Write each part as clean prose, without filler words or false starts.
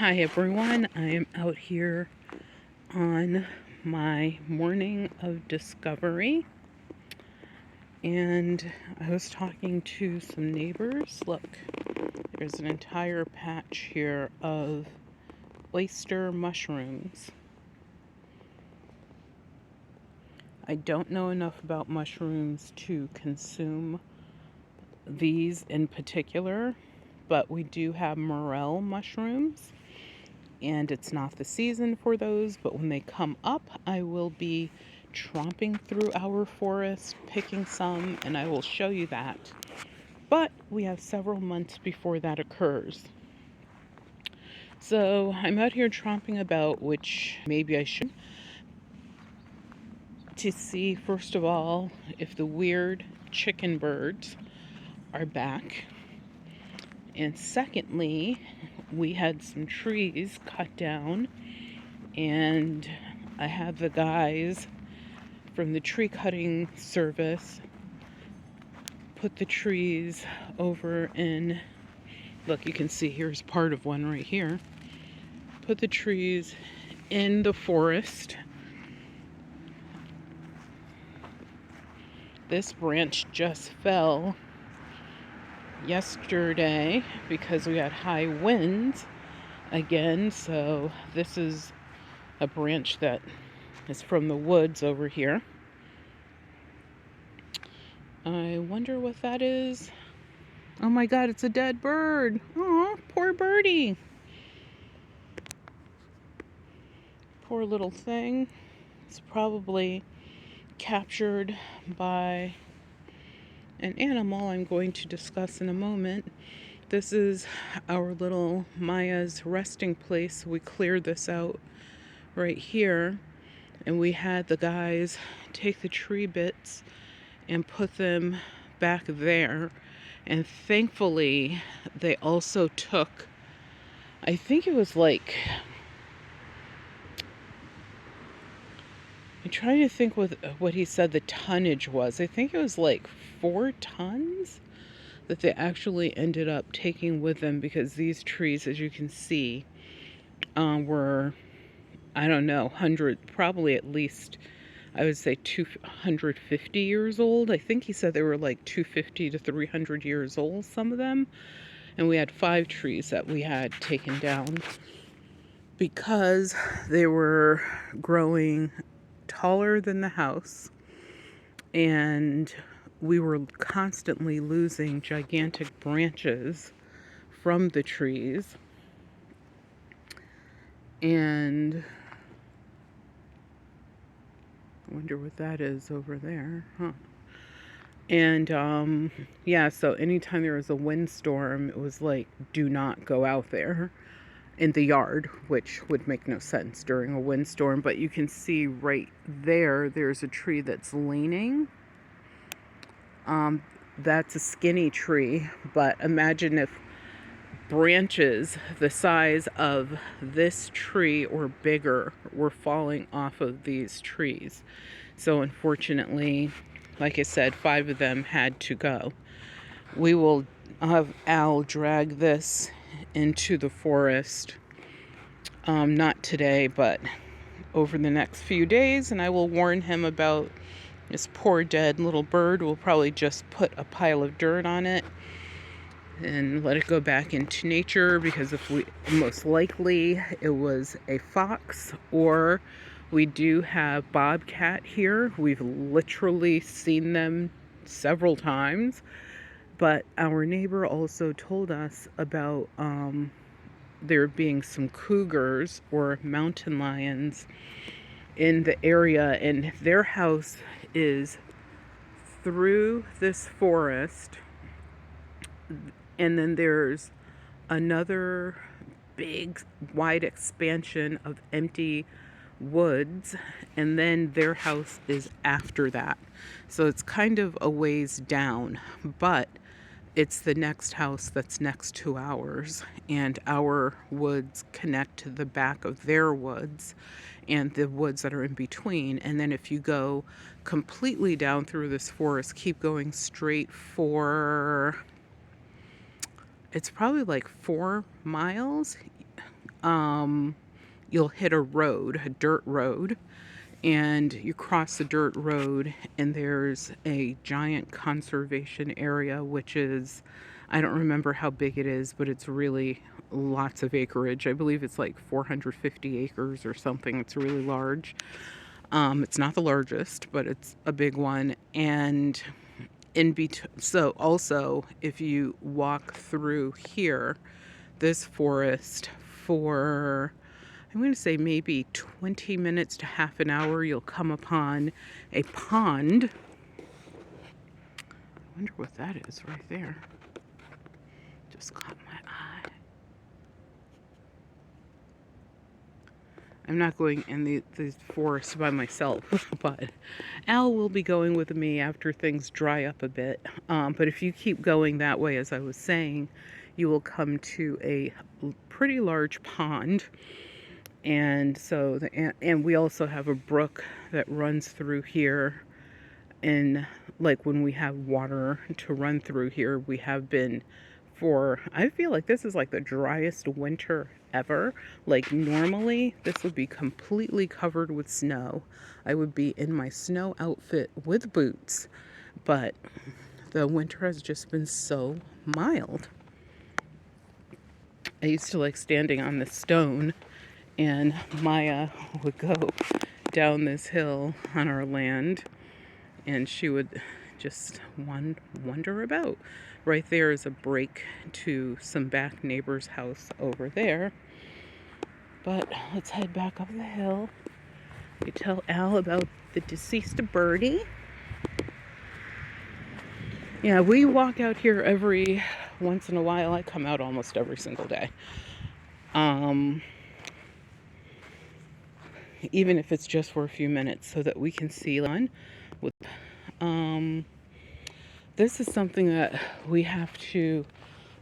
Hi everyone, I am out here on my morning of discovery, and I was talking to some neighbors. Look, there's an entire patch here of oyster mushrooms. I don't know enough about mushrooms to consume these in particular, but we do have morel mushrooms. And it's not the season for those, but when they come up, I will be tromping through our forest, picking some, and I will show you that. But we have several months before that occurs. So I'm out here tromping about, which maybe I should, to see, first of all, if the weird chicken birds are back. And secondly, we had some trees cut down, and I have the guys from the tree cutting service put the trees over in, look, you can see here's part of one right here. Put the trees in the forest. This branch just fell yesterday because we had high winds again, so this is a branch that is from the woods over here. I wonder what that is. Oh my God, it's a dead bird. Oh, poor birdie. Poor little thing. It's probably captured by an animal I'm going to discuss in a moment. This is our little Maya's resting place. We cleared this out right here, and we had the guys take the tree bits and put them back there. And thankfully, they also took, I think it was like, I'm trying to think what he said the tonnage was. I think it was like 4 tons that they actually ended up taking with them, because these trees, as you can see, were, I don't know, 100, probably at least, I would say 250 years old. I think he said they were like 250 to 300 years old, some of them. And we had 5 trees that we had taken down because they were growing taller than the house, and we were constantly losing gigantic branches from the trees. And I wonder what that is over there, huh? And yeah, so anytime there was a windstorm, it was like, do not go out there in the yard, which would make no sense during a windstorm. But you can see right there, there's a tree that's leaning. That's a skinny tree, but imagine if branches the size of this tree or bigger were falling off of these trees. So unfortunately, like I said, 5 of them had to go. We will have Al drag this into the forest, not today, but over the next few days, and I will warn him about this poor dead little bird. We'll probably just put a pile of dirt on it and let it go back into nature, because if we, most likely it was a fox, or we do have bobcat here. We've literally seen them several times. But our neighbor also told us about there being some cougars or mountain lions in the area, and their house is through this forest, and then there's another big wide expansion of empty woods, and then their house is after that. So it's kind of a ways down, but it's the next house that's next to ours, and our woods connect to the back of their woods and the woods that are in between. And then if you go completely down through this forest, keep going straight for, it's probably like 4 miles, you'll hit a road, a dirt road, and you cross the dirt road, and there's a giant conservation area, which is, I don't remember how big it is, but it's really lots of acreage. I believe it's like 450 acres or something. It's really large. It's not the largest, but it's a big one. And so also, if you walk through here, this forest, for, I'm going to say maybe 20 minutes to half an hour, you'll come upon a pond. I wonder what that is right there. Just caught my eye. I'm not going in the forest by myself, but Al will be going with me after things dry up a bit. But if you keep going that way, as I was saying, you will come to a pretty large pond. And so, and we also have a brook that runs through here. And like when we have water to run through here, we have been for, I feel like this is like the driest winter ever. Like normally this would be completely covered with snow. I would be in my snow outfit with boots, but the winter has just been so mild. I used to like standing on the stone, and Maya would go down this hill on our land, and she would just wander about. Right there is a break to some back neighbor's house over there. But let's head back up the hill. You tell Al about the deceased Birdie. Yeah, we walk out here every once in a while. I come out almost every single day. Even if it's just for a few minutes, so that we can see on with this is something that we have to,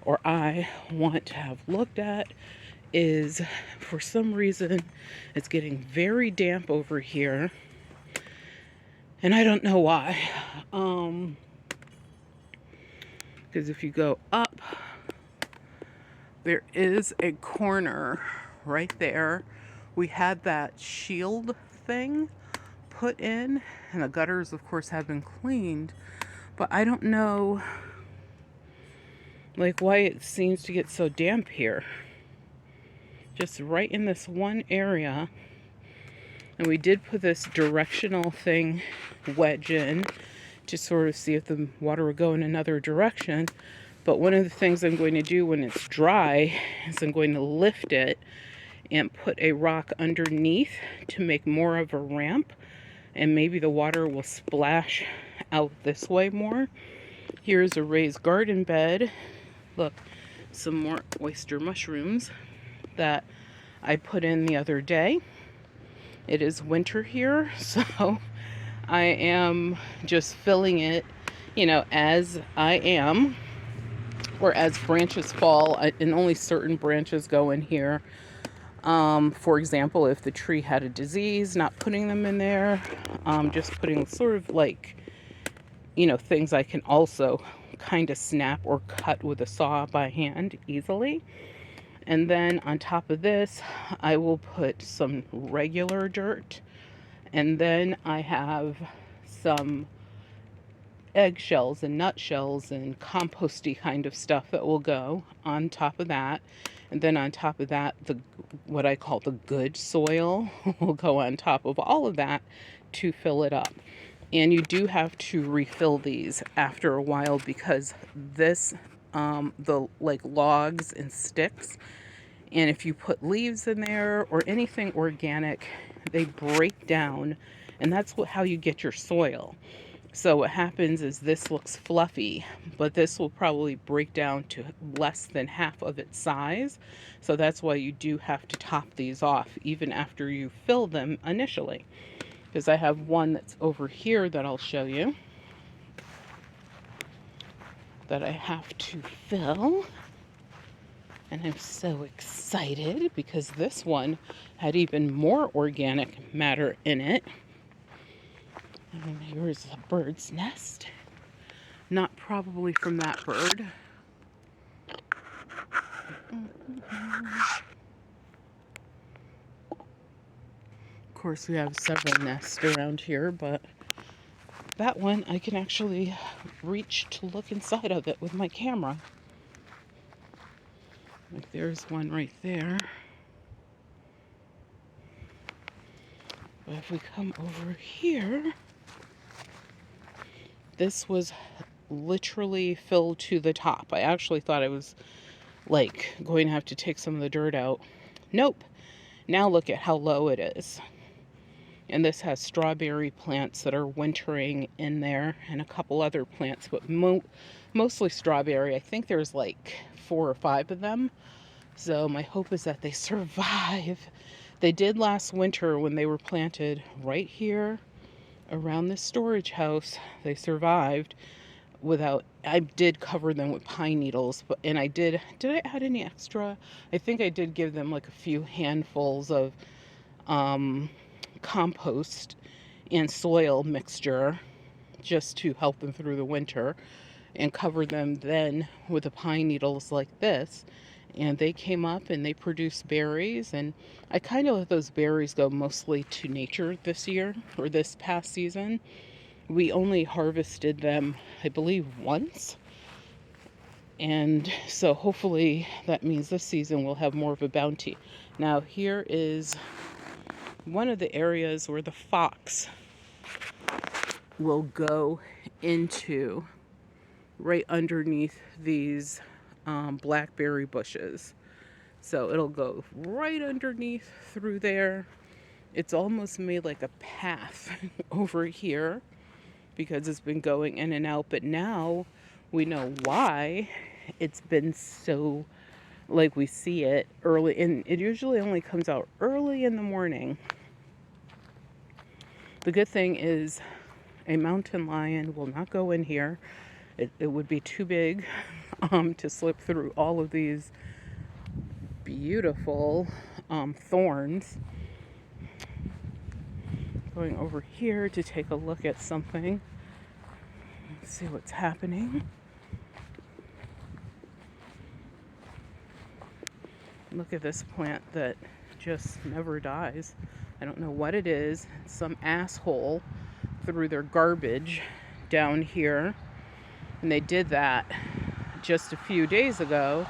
or I want to have looked at, is for some reason it's getting very damp over here, and I don't know why. Because if you go up, there is a corner right there. We had that shield thing put in, and the gutters of course have been cleaned, but I don't know like why it seems to get so damp here. Just right in this one area. And we did put this directional thing wedge in to sort of see if the water would go in another direction. But one of the things I'm going to do when it's dry is I'm going to lift it and put a rock underneath to make more of a ramp, and maybe the water will splash out this way more. Here's a raised garden bed. Look, some more oyster mushrooms that I put in the other day. It is winter here, so I am just filling it, you know, as I am, or as branches fall, and only certain branches go in here. For example, if the tree had a disease, not putting them in there, just putting sort of like, you know, things I can also kind of snap or cut with a saw by hand easily. And then on top of this, I will put some regular dirt. And then I have some eggshells and nutshells and composty kind of stuff that will go on top of that. And then on top of that, what I call the good soil will go on top of all of that to fill it up. And you do have to refill these after a while, because this, the like logs and sticks, and if you put leaves in there or anything organic, they break down, and that's how you get your soil. So what happens is this looks fluffy, but this will probably break down to less than half of its size. So that's why you do have to top these off even after you fill them initially. Because I have one that's over here that I'll show you that I have to fill. And I'm so excited because this one had even more organic matter in it. And here's a bird's nest. Not probably from that bird. course, we have several nests around here, but that one I can actually reach to look inside of it with my camera. Like there's one right there. But if we come over here, this was literally filled to the top. I actually thought I was like going to have to take some of the dirt out. Nope. Now look at how low it is. And this has strawberry plants that are wintering in there and a couple other plants, but mostly strawberry. I think there's like 4 or 5 of them. So my hope is that they survive. They did last winter when they were planted right here around this storage house. They survived without, I did cover them with pine needles, but, and did I add any extra? I think I did give them like a few handfuls of compost and soil mixture just to help them through the winter, and cover them then with the pine needles like this, and they came up and they produced berries. And I kind of let those berries go mostly to nature this year, or this past season. We only harvested them, I believe, once, and so hopefully that means this season we'll have more of a bounty. Now here is one of the areas where the fox will go into, right underneath these blackberry bushes. So it'll go right underneath through there. It's almost made like a path over here because it's been going in and out. But now we know why it's been so, like, we see it early, and it usually only comes out early in the morning. The good thing is a mountain lion will not go in here. It would be too big to slip through all of these beautiful thorns. Going over here to take a look at something. Let's see what's happening. Look at this plant that just never dies. I don't know what it is. Some asshole threw their garbage down here, and they did that just a few days ago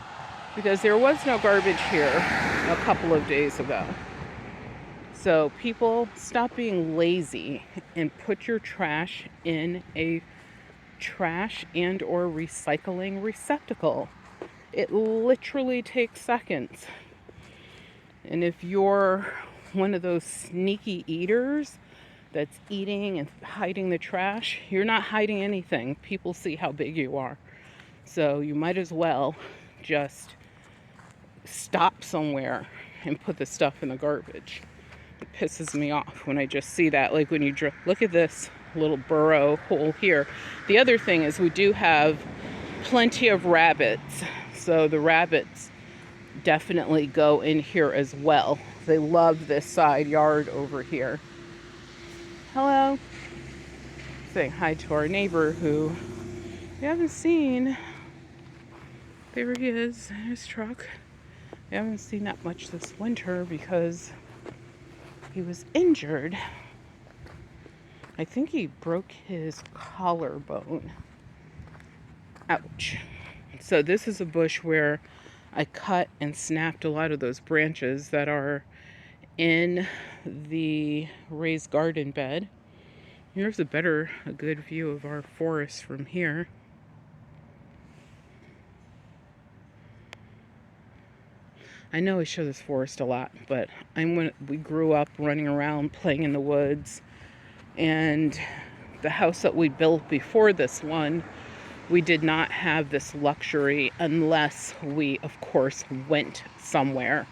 because there was no garbage here a couple of days ago. So people, stop being lazy and put your trash in a trash and or recycling receptacle. It literally takes seconds. And if you're one of those sneaky eaters that's eating and hiding the trash, you're not hiding anything. People see how big you are. So you might as well just stop somewhere and put the stuff in the garbage. It pisses me off when I just see that. Like when you look at this little burrow hole here. The other thing is we do have plenty of rabbits. So the rabbits definitely go in here as well. They love this side yard over here. Hello. Saying hi to our neighbor who we haven't seen. There he is in his truck. We haven't seen that much this winter because he was injured. I think he broke his collarbone. Ouch. So this is a bush where I cut and snapped a lot of those branches that are in the raised garden bed. Here's a good view of our forest from here. I know I show this forest a lot, but we grew up running around playing in the woods, and the house that we built before this one, we did not have this luxury unless we, of course, went somewhere.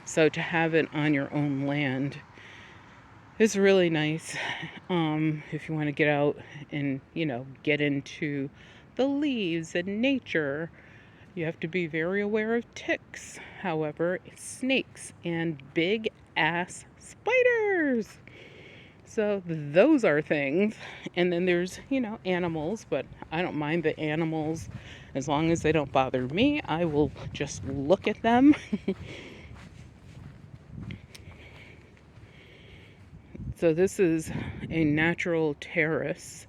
So to have it on your own land is really nice. If you want to get out and, get into the leaves and nature. You have to be very aware of ticks, however, snakes, and big ass spiders. So those are things. And then there's, animals, but I don't mind the animals as long as they don't bother me. I will just look at them. So this is a natural terrace,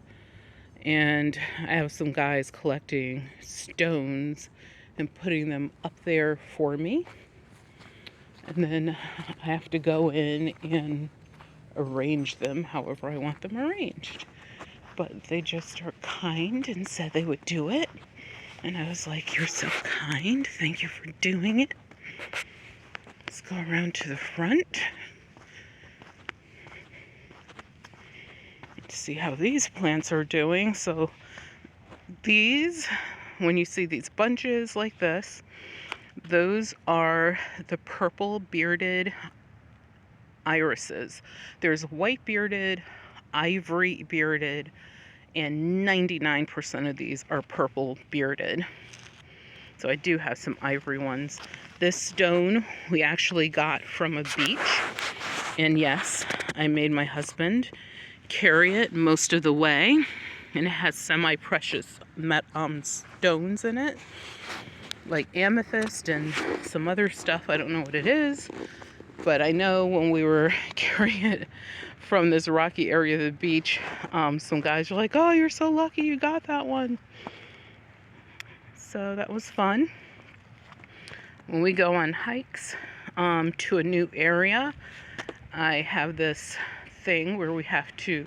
and I have some guys collecting stones and putting them up there for me. And then I have to go in and arrange them however I want them arranged. But they just are kind and said they would do it. And I was like, you're so kind. Thank you for doing it. Let's go around to the front. To see how these plants are doing. So these, when you see these bunches like this, those are the purple bearded irises. There's white bearded, ivory bearded, and 99% of these are purple bearded. So I do have some ivory ones. This stone we actually got from a beach. And yes, I made my husband carry it most of the way. And it has semi-precious stones in it, like amethyst and some other stuff. I don't know what it is, but I know when we were carrying it from this rocky area of the beach, some guys were like, oh, you're so lucky you got that one. So that was fun. When we go on hikes to a new area, I have this thing where we have to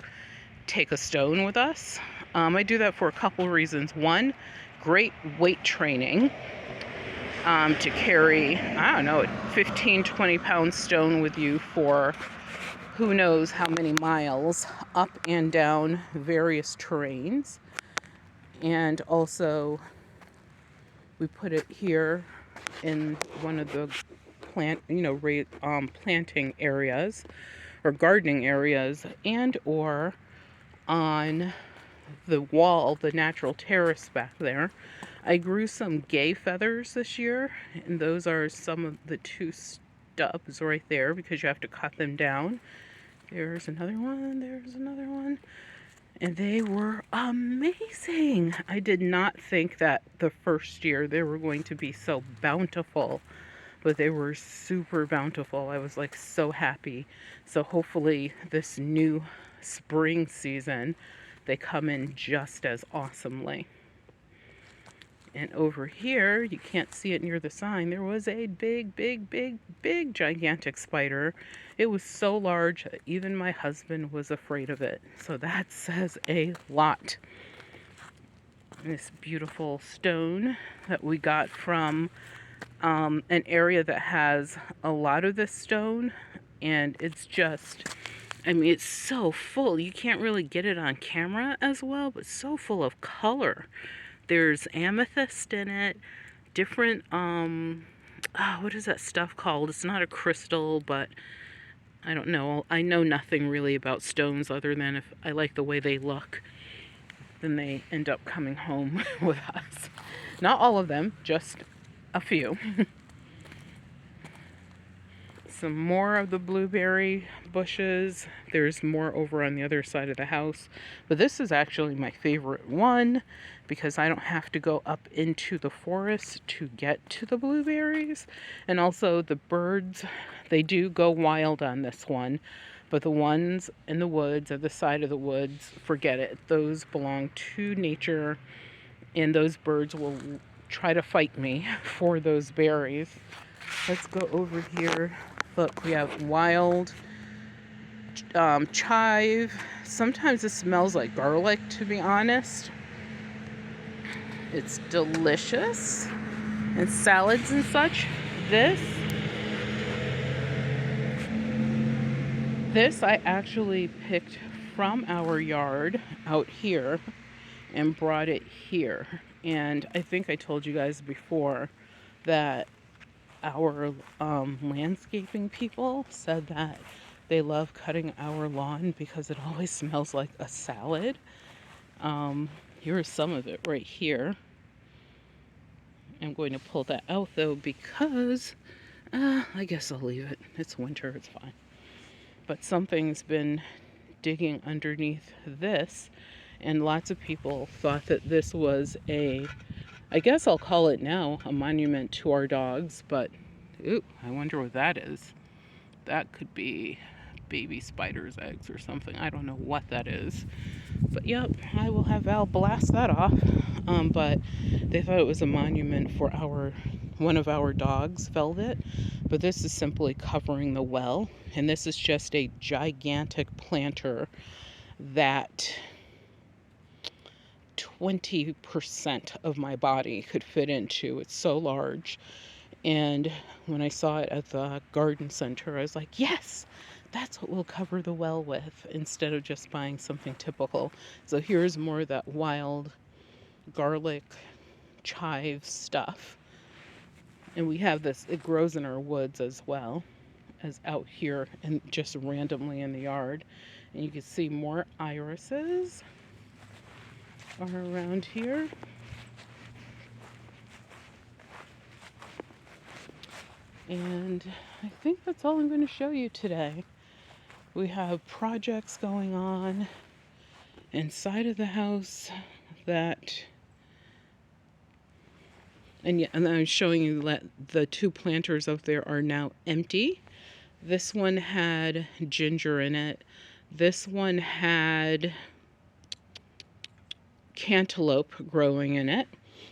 take a stone with us. I do that for a couple reasons. One, great weight training to carry, I don't know, 15, 20-pound stone with you for who knows how many miles up and down various terrains. And also, we put it here in one of the planting areas or gardening areas, and or on the wall, the natural terrace back there. I grew some gay feathers this year, and those are some of the 2 stubs right there because you have to cut them down. There's another one, there's another one. And they were amazing. I did not think that the first year they were going to be so bountiful, but they were super bountiful. I was like so happy. So hopefully this new spring season, they come in just as awesomely. And over here, you can't see it near the sign, there was a big, gigantic spider. It was so large that even my husband was afraid of it. So that says a lot. This beautiful stone that we got from an area that has a lot of this stone. And it's just, I mean, it's so full. You can't really get it on camera as well, but so full of color. There's amethyst in it, different, what is that stuff called? It's not a crystal, but I don't know. I know nothing really about stones other than if I like the way they look, then they end up coming home with us. Not all of them, just a few. Some more of the blueberry bushes. There's more over on the other side of the house. But this is actually my favorite one because I don't have to go up into the forest to get to the blueberries. And also the birds, they do go wild on this one. But the ones in the woods, at the side of the woods, forget it. Those belong to nature, and those birds will try to fight me for those berries. Let's go over here. Look, we have wild chive. Sometimes it smells like garlic, to be honest. It's delicious. And salads and such. This I actually picked from our yard out here and brought it here. And I think I told you guys before that our landscaping people said that they love cutting our lawn because it always smells like a salad. Here's some of it right here. I'm going to pull that out though because I guess I'll leave it. It's winter, it's fine. But something's been digging underneath this, and lots of people thought that this was I guess I'll call it now a monument to our dogs, but ooh, I wonder what that is. That could be baby spider's eggs or something. I don't know what that is. But yep, I will have Val blast that off. But they thought it was a monument for one of our dogs, Velvet. But this is simply covering the well. And this is just a gigantic planter that 20% of my body could fit into. It's so large. And when I saw it at the garden center, I was like, yes, that's what we'll cover the well with, instead of just buying something typical. So here's more of that wild garlic chive stuff. And we have this, it grows in our woods as well as out here and just randomly in the yard. And you can see more irises are around here. And I think that's all I'm going to show you today. We have projects going on inside of the house that, and I'm showing you that the 2 planters up there are now empty. This one had ginger in it. This one had cantaloupe growing in it.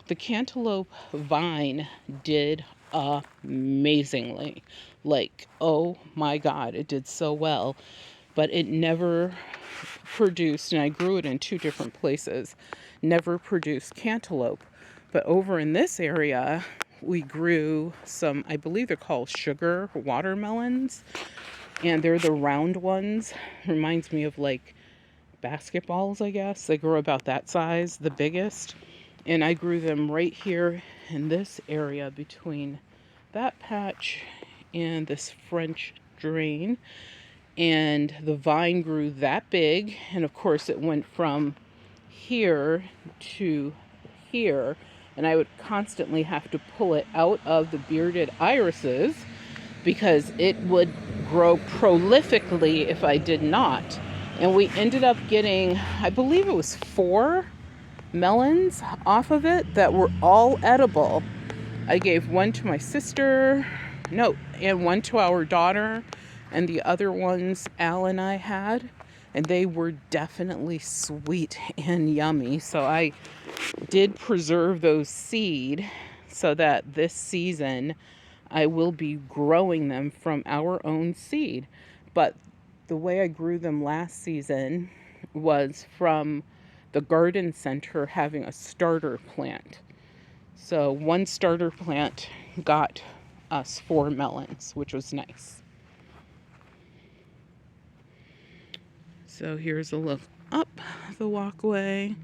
The cantaloupe vine did amazingly. Like, oh my God, it did so well. But it never produced, and I grew it in 2 different places, never produced cantaloupe. But over in this area, we grew some, I believe they're called sugar watermelons. And they're the round ones. Reminds me of like basketballs, I guess. They grow about that size, the biggest. And I grew them right here in this area between that patch and this French drain. And the vine grew that big. And of course it went from here to here. And I would constantly have to pull it out of the bearded irises because it would grow prolifically if I did not. And we ended up getting, I believe it was 4 melons off of it that were all edible. I gave one to my sister, and one to our daughter, and the other ones Al and I had, and they were definitely sweet and yummy. So I did preserve those seed so that this season I will be growing them from our own seed. But the way I grew them last season was from the garden center having a starter plant. So one starter plant got us 4 melons, which was nice. So here's a look up the walkway.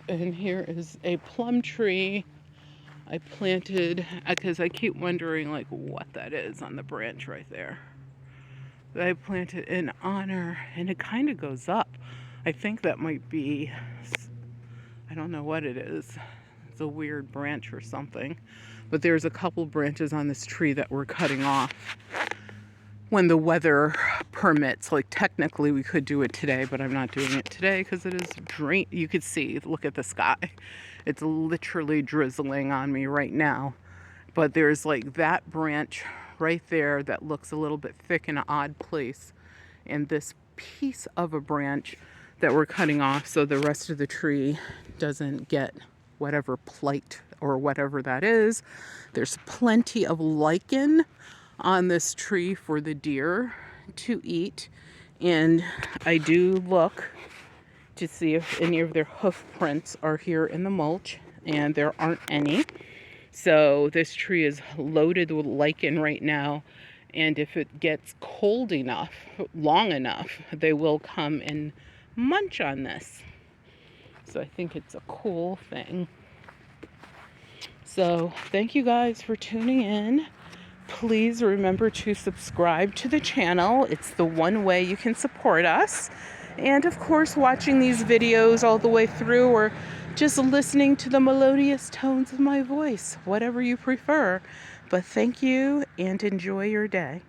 And here is a plum tree I planted, because I keep wondering like what that is on the branch right there. That I planted in honor, and it kind of goes up. I think that might be, I don't know what it is. It's a weird branch or something. But there's a couple branches on this tree that we're cutting off when the weather permits. Like technically we could do it today, but I'm not doing it today because it is you could see, look at the sky. It's literally drizzling on me right now. But there's like that branch right there that looks a little bit thick in an odd place. And this piece of a branch that we're cutting off so the rest of the tree doesn't get whatever blight or whatever that is. There's plenty of lichen on this tree for the deer to eat. And I do look to see if any of their hoof prints are here in the mulch, and there aren't any. So this tree is loaded with lichen right now, and if it gets cold enough, long enough, they will come and munch on this. So I think it's a cool thing. So thank you guys for tuning in. Please remember to subscribe to the channel. It's the one way you can support us. And of course, watching these videos all the way through, or just listening to the melodious tones of my voice, whatever you prefer. But thank you and enjoy your day.